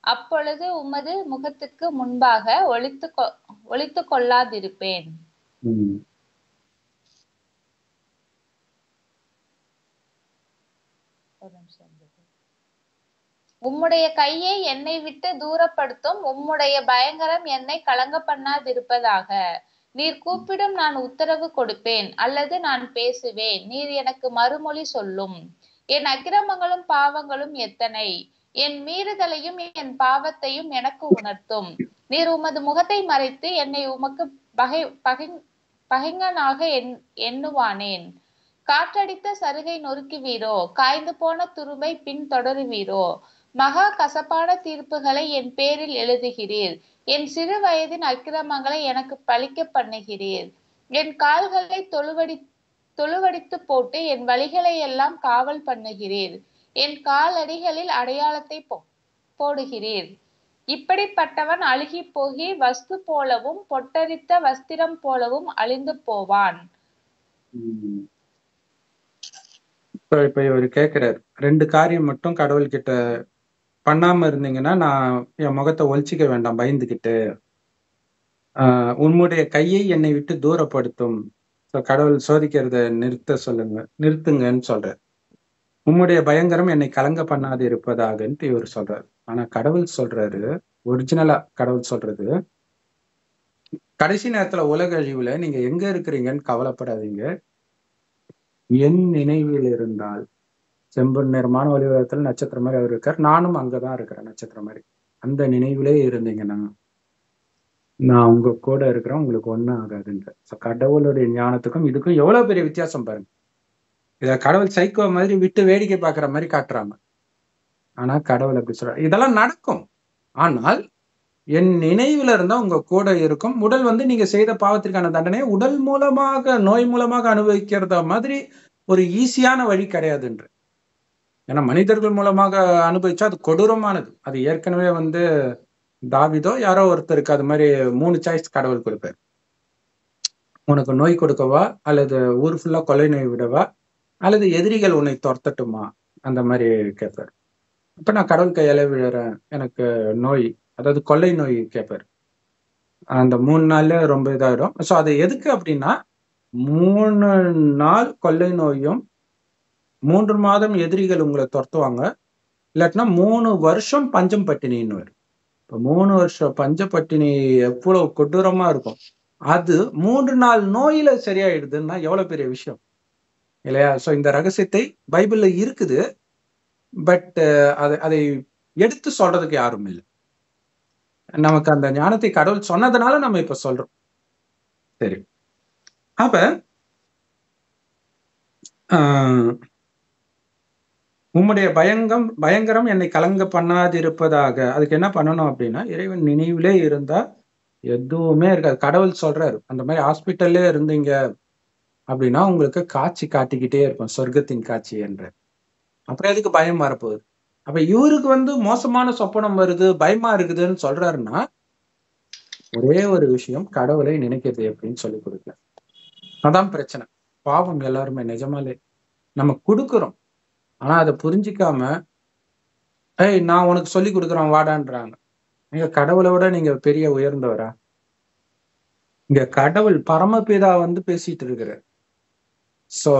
அப்பொழுது உமது முகத்துக்கு முன்பாக ஒளித்து கொள்ளாதிருப்பேன். உம்முடைய கையை என்னை விட்டு தூரப்படுத்தும், உம்முடைய பயங்கரம் என்னை கலங்க பண்ணாதிருப்பதாக. நீர் கூப்பிடும் நான் உத்தரவு கொடுப்பேன், அல்லது நான் பேசுவேன், நீர் எனக்கு மறுமொழி சொல்லும். என் அக்கிரமங்களும் பாவங்களும் எத்தனை, என் மீறுதலையும் என் பாவத்தையும் எனக்கு உணர்த்தும். நீர் உமது முகத்தை மறைத்து என்னை உமக்கு பகைஞனாக எண்ணுவானேன். காற்றடித்த சருகை நொறுக்குவீரோ, காய்ந்து போன துரும்பை பின் தொடருவீரோ. மகா கசப்பான தீர்ப்புகளை என் பேரில் எழுதுகிறீர். என் சிறு வயதின் அக்கிரமங்களை எனக்கு பழிக்க பண்ணுகிறீர். என் கால்களை தொழுவடித்து போட்டு என் வழிகளை எல்லாம் காவல் பண்ணுகிறீர். என் காலடிகளில் அடையாளத்தை போடுகிறீர். இப்படிப்பட்டவன் அழுகி போகி வஸ்து போலவும் பொட்டரித்த வஸ்திரம் போலவும் அழிந்து போவான். இப்ப இவர் கேட்கிறார், 2 காரியம் மட்டும் கடவுள் கிட்ட பண்ணாம இருந்தீங்கன்னா நான் என் முகத்தை ஒழிச்சிக்க வேண்டாம் பயந்துகிட்டு. உன்னுடைய கையை என்னை விட்டு தூரப்படுத்தும். கடவுள் சோதிக்கிறத நிறுத்துங்கன்னு சொல்றார். உம்முடைய பயங்கரம் என்னை கலங்க பண்ணாது இருப்பதாகன்ட்டு இவர் சொல்றாரு. ஆனா கடவுள் சொல்றாரு, ஒரிஜினலா கடவுள் சொல்றது, கடைசி நேரத்துல உலக அழிவுல நீங்க எங்க இருக்கிறீங்கன்னு கவலைப்படாதீங்க. என் நினைவில் இருந்தால் செம்பன் நிறமான ஒளிவலத்தில் நட்சத்திரம் மாதிரி அவர் இருக்கார், நானும் அங்கதான் இருக்கிறேன் நட்சத்திரம் மாதிரி. அந்த நினைவிலே இருந்தீங்கன்னா நான் உங்க கூட இருக்கிறேன், உங்களுக்கு ஒண்ணும் ஆகாதுன்ற. கடவுளுடைய ஞானத்துக்கும் இதுக்கும் எவ்வளவு பெரிய வித்தியாசம் பாருங்க. இத கடவுள் சைக்கோ மாதிரி விட்டு வேடிக்கை பார்க்குற மாதிரி காட்டுறாங்க. ஆனா கடவுள் அப்படி சொல்றாரு. இதெல்லாம் நடக்கும். ஆனால் என் நினைவுல இருந்தா உங்க கூட இருக்கும். உடல் வந்து நீங்க செய்த பாவத்திற்கான தண்டனையை உடல் மூலமாக, நோய் மூலமாக அனுபவிக்கிறத மாதிரி ஒரு ஈஸியான வழி கிடையாதுன்ற. ஏன்னா மனிதர்கள் மூலமாக அனுபவிச்சா அது கொடூரமானது. அது ஏற்கனவே வந்து தாவீதோ யாரோ ஒருத்தருக்கு அது மாதிரி 3 சாய்ஸ் கடவுள் கொடுப்பார். உனக்கு நோய் கொடுக்கவா, அல்லது ஊர் ஃபுல்லா கொள்ளை நோய் விடவா, அல்லது எதிரிகள் உன்னை துரத்தட்டுமா, அந்த மாதிரி கேட்பார். அப்ப நான் கடவுள் கையால விழுறேன், எனக்கு நோய், அதாவது கொள்ளை நோய் கேட்பார். அந்த 3 நாள்ல ரொம்ப இதாயிடும். ஸோ அது எதுக்கு அப்படின்னா, 3 நாள் கொள்ளை நோயும், 3 மாதம் எதிரிகள் உங்களை துரத்துவாங்க, இல்லாட்டினா 3 வருஷம் பஞ்சம் பட்டினின்னு வரும். இப்போ 3 வருஷம் பஞ்ச பட்டினி எவ்வளவு கொடூரமா இருக்கும். அது 3 நாள் நோயில சரியாயிடுதுன்னா எவ்வளவு பெரிய விஷயம் இல்லையா? ஸோ இந்த ரகசியத்தை பைபிள்ல இருக்குது. பட் அதை எடுத்து சொல்றதுக்கு யாரும் இல்லை. நமக்கு அந்த ஞானத்தை கடவுள் சொன்னதுனால நம்ம இப்ப சொல்றோம். சரி, அப்ப உம்முடைய பயங்கரம் என்னை கலங்க பண்ணாதிருப்பதாக. அதுக்கு என்ன பண்ணணும் அப்படின்னா, இறைவன் நினைவிலே இருந்தா எதுவுமே இருக்காது. கடவுள் சொல்றாரு, அந்த மாதிரி ஹாஸ்பிட்டல்லே இருந்தீங்க அப்படின்னா உங்களுக்கு காட்சி காட்டிக்கிட்டே இருக்கும், சொர்க்கத்தின் காட்சி என்ற. அப்புறம் எதுக்கு பயம் வரப்போகுது? அப்ப இவருக்கு வந்து மோசமான சொப்பனம் வருது, பயமா இருக்குதுன்னு சொல்றாருன்னா, ஒரே ஒரு விஷயம், கடவுளை நினைக்கிறது எப்படின்னு சொல்லி கொடுக்கல. அதான் பிரச்சனை. பாவம் எல்லாருமே நிஜமாலே நம்ம கொடுக்குறோம், ஆனா அதை புரிஞ்சிக்காம, ஏய் நான் உனக்கு சொல்லி கொடுக்குறேன் வாடான்றாங்க. நீங்க கடவுளை விட நீங்க பெரிய உயர்ந்தவரா? இங்க கடவுள் பரமபிதா வந்து பேசிட்டு இருக்கிறார். சோ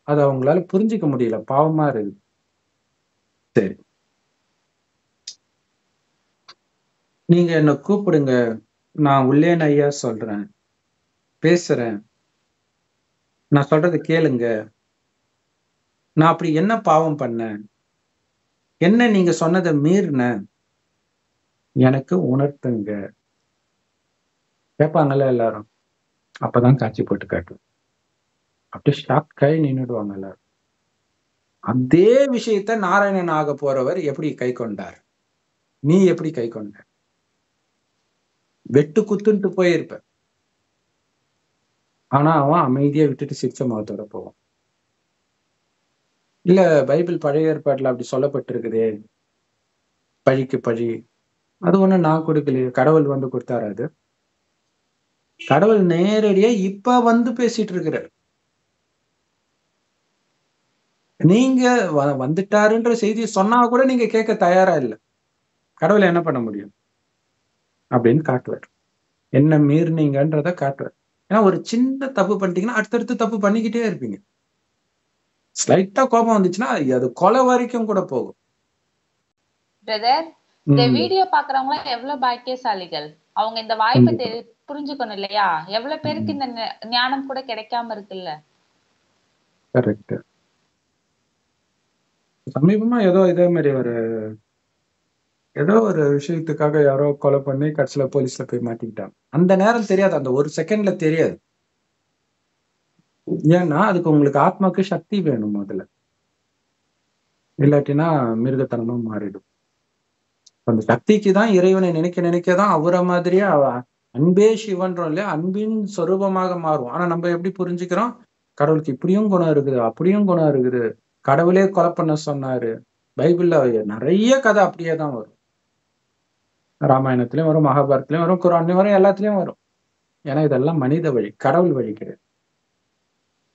அதை அவங்களால புரிஞ்சிக்க முடியல, பாவமா இருக்கு. சரி, நீங்க என்ன கூப்பிடுங்க, நான் உள்ளேன் ஐயா சொல்றேன், பேசுறேன், நான் சொல்றது கேளுங்க. நான் அப்படி என்ன பாவம் பண்ணேன், என்ன நீங்க சொன்னதை மீறின, எனக்கு உணர்த்துங்க கேட்பாங்கல்ல எல்லாரும். அப்பதான் காட்சி போட்டு காட்டுவேன். அப்படியே ஷாக் ஆகி நின்றுடுவாங்க எல்லாரும். அதே விஷயத்த நாராயணன் ஆக போறவர் எப்படி கை கொண்டார், நீ எப்படி கை கொண்ட? வெட்டு குத்துன்ட்டு போயிருப்ப, ஆனா அவன் அமைதியா விட்டுட்டு சிரிச்ச முகத்தோட போவான். இல்ல பைபிள் பழைய ஏற்பாட்டுல அப்படி சொல்லப்பட்டிருக்குதே, பழிக்கு பழி, அது ஒண்ணு நான் கொடுக்கலையே, கடவுள் வந்து கொடுத்தாரு. அது கடவுள் நேரடியா இப்ப வந்து பேசிட்டு இருக்கிறார். நீங்க வந்துட்டாருன்ற செய்தி சொன்னா கூட நீங்க கேட்க தயாரா இல்லை. கடவுள் என்ன பண்ண முடியும் அப்படின்னு காட்டுவார், என்ன மீறினீங்கன்றத காட்டுவார். ஏன்னா ஒரு சின்ன தப்பு பண்ணிட்டீங்கன்னா அடுத்தடுத்து தப்பு பண்ணிக்கிட்டே இருப்பீங்க. ஸ்லைட்டா கோபம் வந்துச்சுன்னா அது கொலை வரைக்கும் கூட போகும். பிரதர், இந்த வீடியோ பாக்குறவங்க எவ்வளவு பாக்கியசாலிகள். அவங்க இந்த வாய்ப்பை புரிஞ்சுக்கணும் இல்லையா? எவ்வளவு பேருக்கு இந்த ஞானம் கூட கிடைக்காம இருக்குல்ல. கரெக்ட். சமீபமா ஏதோ இதே மாதிரி ஏதோ ஒரு விஷயத்துக்காக யாரோ கொலை பண்ணி கடைசியில போலீஸ்ல போய் மாட்டிக்கிட்டாங்க. அந்த நேரம் தெரியாது, அந்த ஒரு செகண்ட்ல தெரியாது. ஏன்னா அதுக்கு உங்களுக்கு ஆத்மாக்கு சக்தி வேணும் முதல்ல, இல்லாட்டினா மிருகத்தனமா மாறிடும். அந்த சக்திக்கு தான் இறைவனை நினைக்க நினைக்கதான் அவரை மாதிரியே அன்பே சிவன்றோம் இல்லையா, அன்பின் சொரூபமாக மாறும். ஆனா நம்ம எப்படி புரிஞ்சுக்கிறோம், கடவுளுக்கு இப்படியும் குணம் இருக்குது, அப்படியும் குணம் இருக்குது, கடவுளே கொலை பண்ண சொன்னாரு. பைபிள்ல நிறைய கதை அப்படியே தான் வரும். ராமாயணத்திலயும் வரும், மகாபாரத்திலயும் வரும், குரான்லயும் வரும், எல்லாத்துலயும் வரும். ஏன்னா இதெல்லாம் மனித வழி, கடவுள் வழி கிடையாது.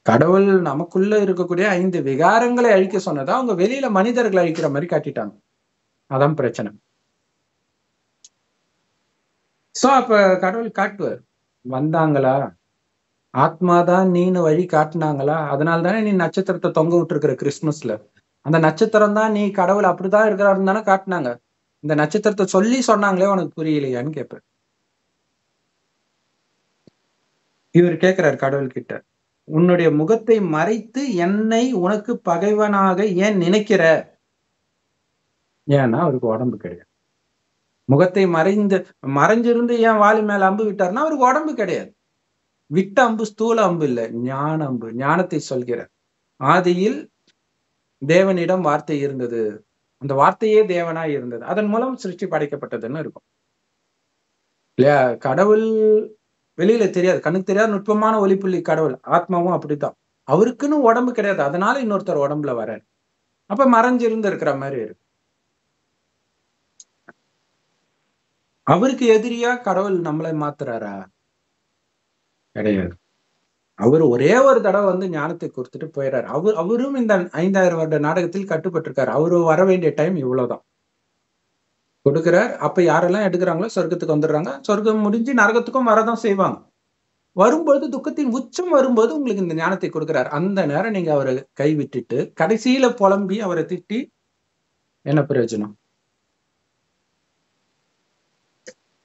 கடவுள் நமக்குள்ள இருக்கக்கூடிய 5 விகாரங்களை அழிக்க சொன்னதா அவங்க வெளியில மனிதர்களை அழிக்கிற மாதிரி காட்டிட்டாங்க. அதான் பிரச்சனை. சோ அப்ப கடவுள் காட்டுவார், வந்தாங்களா, ஆத்மாதான் நீனு வழி காட்டினாங்களா, அதனால தானே நீ நட்சத்திரத்தை தொங்க விட்டுருக்கிற கிறிஸ்துமஸ்ல. அந்த நட்சத்திரம் தான் நீ கடவுள் அப்படிதான் இருக்கிறாருன்னு தானே காட்டினாங்க. இந்த நட்சத்திரத்தை சொல்லி சொன்னாங்களே உனக்கு புரியலையான்னு கேட்பார். இவர் கேட்கிறார் கடவுள் கிட்ட, உன்னுடைய முகத்தை மறைத்து என்னை உனக்கு பகைவனாக ஏன் நினைக்கிற? ஏன்னா அவருக்கு உடம்பு கிடையாது. முகத்தை மறைஞ்சிருந்து ஏன் வாலி மேல அம்பு விட்டாருன்னா அவருக்கு உடம்பு கிடையாது. விட்ட அம்பு ஸ்தூல அம்பு இல்லை, ஞான அம்பு. ஞானத்தை சொல்கிறார். ஆதியில் தேவனிடம் வார்த்தை இருந்தது, அந்த வார்த்தையே தேவனாய் இருந்தது, அதன் மூலம் சிருஷ்டி படைக்கப்பட்டதுன்னு இருக்கும். இல்லையா? கடவுள் வெளியில தெரியாது, கண்ணுக்கு தெரியாத நுட்பமான ஒளிப்புள்ளி கடவுள். ஆத்மாவும் அப்படித்தான். அவருக்குன்னு உடம்பு கிடையாது, அதனால இன்னொருத்தர் உடம்புல வர்றாரு. அப்ப மறைஞ்சிருந்து இருக்கிற மாதிரி இருக்கு. அவருக்கு எதிரியா கடவுள் நம்மளை மாத்துறாரா? கிடையாது. அவர் ஒரே ஒரு தடவை வந்து ஞானத்தை கொடுத்துட்டு போயிடுறாரு. அவரும் இந்த 5000 வருட நாடகத்தில் கட்டுப்பட்டிருக்காரு. அவரு வர வேண்டிய டைம் இவ்வளவுதான் கொடுக்கிறார். அப்ப யாரெல்லாம் எடுக்கிறாங்களோ சொர்க்கத்துக்கு வந்துடுறாங்க. சொர்க்கம் முடிஞ்சு நரகத்துக்கும் வரதான் செய்வாங்க. வரும்போது துக்கத்தின் உச்சம் வரும்போது உங்களுக்கு இந்த ஞானத்தை கொடுக்கிறார். அந்த நேரம் நீங்க அவரை கைவிட்டுட்டு கடைசியில புலம்பி அவரை திட்டி என்ன பிரயோஜனம்?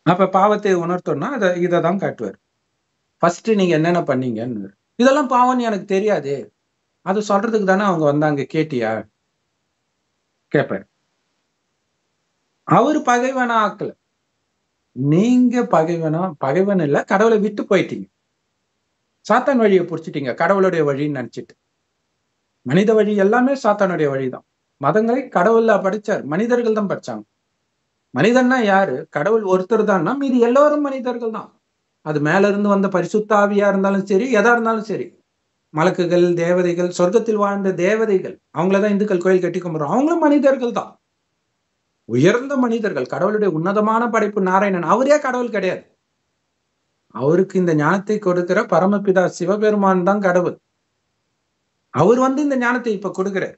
அப்ப பாவத்தை உணர்த்தோம்னா இதைதான் காட்டுவார். ஃபர்ஸ்ட் நீங்க என்னென்ன பண்ணீங்கன்னு. இதெல்லாம் பாவம்னு எனக்கு தெரியாது, அது சொல்றதுக்கு தானே அவங்க வந்தாங்க, கேட்டியா? கேட்பார். அவரு பகைவனா ஆக்கல, நீங்க பகைவன் இல்ல, கடவுளை விட்டு போயிட்டீங்க. சாத்தான் வழியை புடிச்சிட்டீங்க கடவுளுடைய வழின்னு நினைச்சிட்டு. மனித வழி எல்லாமே சாத்தானுடைய வழிதான். மதங்களை கடவுள்ல படிச்சார், மனிதர்கள் தான் படிச்சாங்க. மனிதன்னா யாரு? கடவுள் ஒருத்தர் தான்னா மீது எல்லாரும் மனிதர்கள் தான். அது மேல இருந்து வந்த பரிசுத்த ஆவியா இருந்தாலும் சரி, எதா இருந்தாலும் சரி, மலக்குகள், தேவதைகள், சொர்க்கத்தில் வாழ்ந்த தேவதைகள், அவங்களதான் இந்துக்கள் கோயில் கட்டி கும்பிடுறோம், அவங்களும் மனிதர்கள் தான். உயர்ந்த மனிதர்கள். கடவுளுடைய உன்னதமான படைப்பு நாராயணன். அவரே கடவுள் கிடையாது. அவருக்கு இந்த ஞானத்தை கொடுக்கிற பரமபிதா சிவபெருமான் தான் கடவுள். அவர் வந்து இந்த ஞானத்தை இப்ப கொடுக்கிறார்.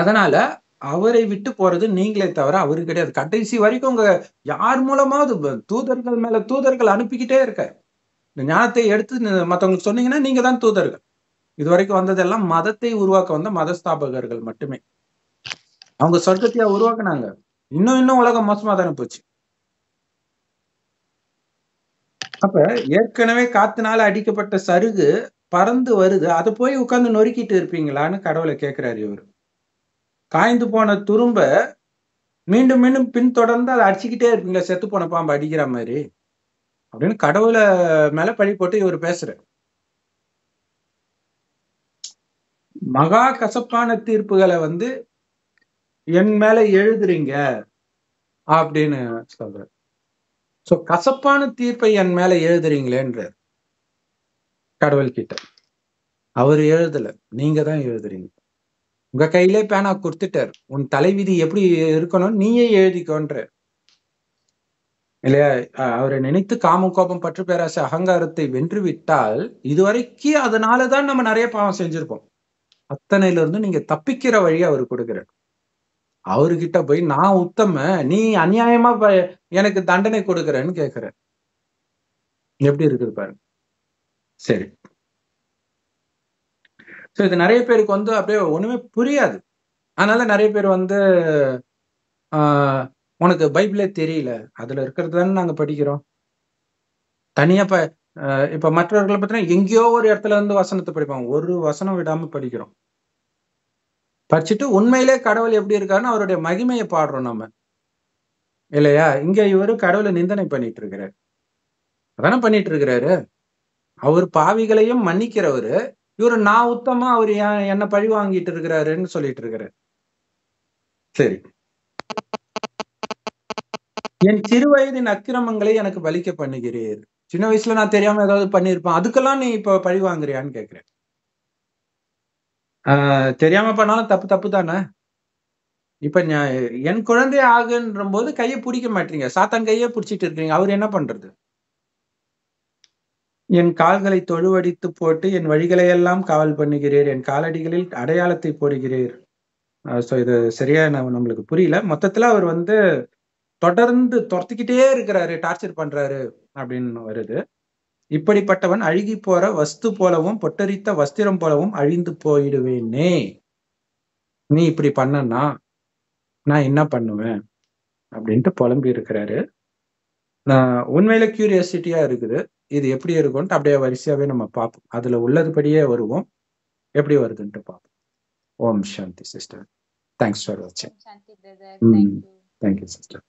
அதனால அவரை விட்டு போறது நீங்களே தவிர அவரு கிடையாது. கடைசி வரைக்கும் உங்க யார் மூலமாவது தூதர்கள் மேல தூதர்கள் அனுப்பிக்கிட்டே இருக்க. இந்த ஞானத்தை எடுத்து மத்தவங்களுக்கு சொன்னீங்கன்னா நீங்க தான் தூதர்கள். இதுவரைக்கும் வந்ததெல்லாம் மதத்தை உருவாக்க வந்த மதஸ்தாபகர்கள் மட்டுமே. அவங்க சொர்க்கத்தையா உருவாக்குனாங்க. இன்னும் உலகம் மோசமா தானே போச்சு. அப்ப ஏற்கனவே காத்துனால அடிக்கப்பட்ட சருகு பறந்து வருது, அதை போய் உட்கார்ந்து நொறுக்கிட்டு இருப்பீங்களான்னு கடவுளை கேட்கிறாரு இவரு. காய்ந்து போன துரும்ப மீண்டும் மீண்டும் பின்தொடர்ந்து அதை அடிச்சுக்கிட்டே இருப்பீங்களா, செத்து போன பாம்பு அடிக்கிற மாதிரி அப்படின்னு கடவுளை மேல பழி போட்டு இவர் பேசுற. மகா கசப்பான தீர்ப்புகளை வந்து என் மேல எழுதுறீங்க அப்படின்னு சொல்ற. சோ கசப்பான தீர்ப்பை என் மேல எழுதுறீங்களேன்ற கடவுள் கிட்ட. அவர் எழுதல, நீங்க தான் எழுதுறீங்க. உங்க கையிலே பேனா கொடுத்துட்டார், உன் தலைவிதி எப்படி இருக்கணும் நீயே எழுதிக்கோன்ற இல்லையா? அவரை நினைத்து காமம், கோபம், பற்று, பேராசை, அகங்காரத்தை வென்று விட்டால் இதுவரைக்கும் அதனாலதான் நம்ம நிறைய பாவம் செஞ்சிருப்போம். அத்தனையில இருந்து நீங்க தப்பிக்கிற வழியை அவரு கொடுக்கிறார். அவர்கிட்ட போய் நான் உத்தம, நீ அநியாயமா எனக்கு தண்டனை கொடுக்கறேன்னு கேட்கிற. எப்படி இருக்குது பாருங்க. சரி, சோ இது நிறைய பேருக்கு வந்து அப்படியே ஒண்ணுமே புரியாது. அதனால நிறைய பேர் வந்து உனக்கு பைபிளே தெரியல, அதுல இருக்கிறது தானே நாங்க படிக்கிறோம். தனியா இப்ப மற்றவர்களை பார்த்தீங்கன்னா எங்கேயோ ஒரு இடத்துல இருந்து வசனத்தை படிப்பாங்க, ஒரு வசனம் விடாம படிக்கிறோம். படிச்சுட்டு உண்மையிலே கடவுள் எப்படி இருக்காருன்னு அவருடைய மகிமையை பாடுறோம் நம்ம, இல்லையா? இங்க இவரு கடவுளை நிந்தனை பண்ணிட்டு இருக்கிறாரு. அதானே பண்ணிட்டு இருக்கிறாரு. அவர் பாவிகளையும் மன்னிக்கிறவரு, இவரு நான் உத்தமா அவர் என்ன பழி வாங்கிட்டு இருக்கிறாருன்னு சொல்லிட்டு இருக்கிறாரு. சரி, என் சிறு வயதின் அக்கிரமங்களை எனக்கு பலிக்க பண்ணுகிறீர். சின்ன வயசுல நான் தெரியாம ஏதாவது பண்ணிருப்பேன், அதுக்கெல்லாம் நீ இப்ப பழி வாங்குறியான்னு கேக்குறேன். தெரியாம பண்ணாலும் தப்பு தானே. இப்ப என் குழந்தை ஆகுன்ற போது கையை பிடிக்க மாட்டீங்க, சாத்தான் கையே பிடிச்சிட்டு இருக்கீங்க. அவர் என்ன பண்றது? என் கால்களை தொழுவடித்து போட்டு என் வழிகளை எல்லாம் காவல் பண்ணுகிறீர், என் காலடிகளில் அடையாளத்தை போடுகிறீர். சோ இது சரியா நம்மளுக்கு புரியல. மொத்தத்துல அவர் வந்து தொடர்ந்து துரத்திக்கிட்டே இருக்கிறாரு, டார்ச்சர் பண்றாரு அப்படின்னு வருது. இப்படிப்பட்டவன் அழுகி போற வஸ்து போலவும் பொட்டரித்த வஸ்திரம் போலவும் அழிந்து போயிடுவேனே, நீ இப்படி பண்ணனா நான் என்ன பண்ணுவேன் அப்படின்ட்டு புலம்பி இருக்கிறாரு. நான் உண்மையில கியூரியாசிட்டியா இருக்குது, இது எப்படி இருக்கும்ட்டு அப்படியே வரிசையாவே நம்ம பார்ப்போம். அதுல உள்ளதுபடியே வருவோம், எப்படி வருதுன்ட்டு பார்ப்போம். ஓம் சாந்தி சிஸ்டர். தேங்க்ஸ் ஃபார் வாட்சிங். சாந்தி பிரதர், தேங்க்யூ. Thank you sister.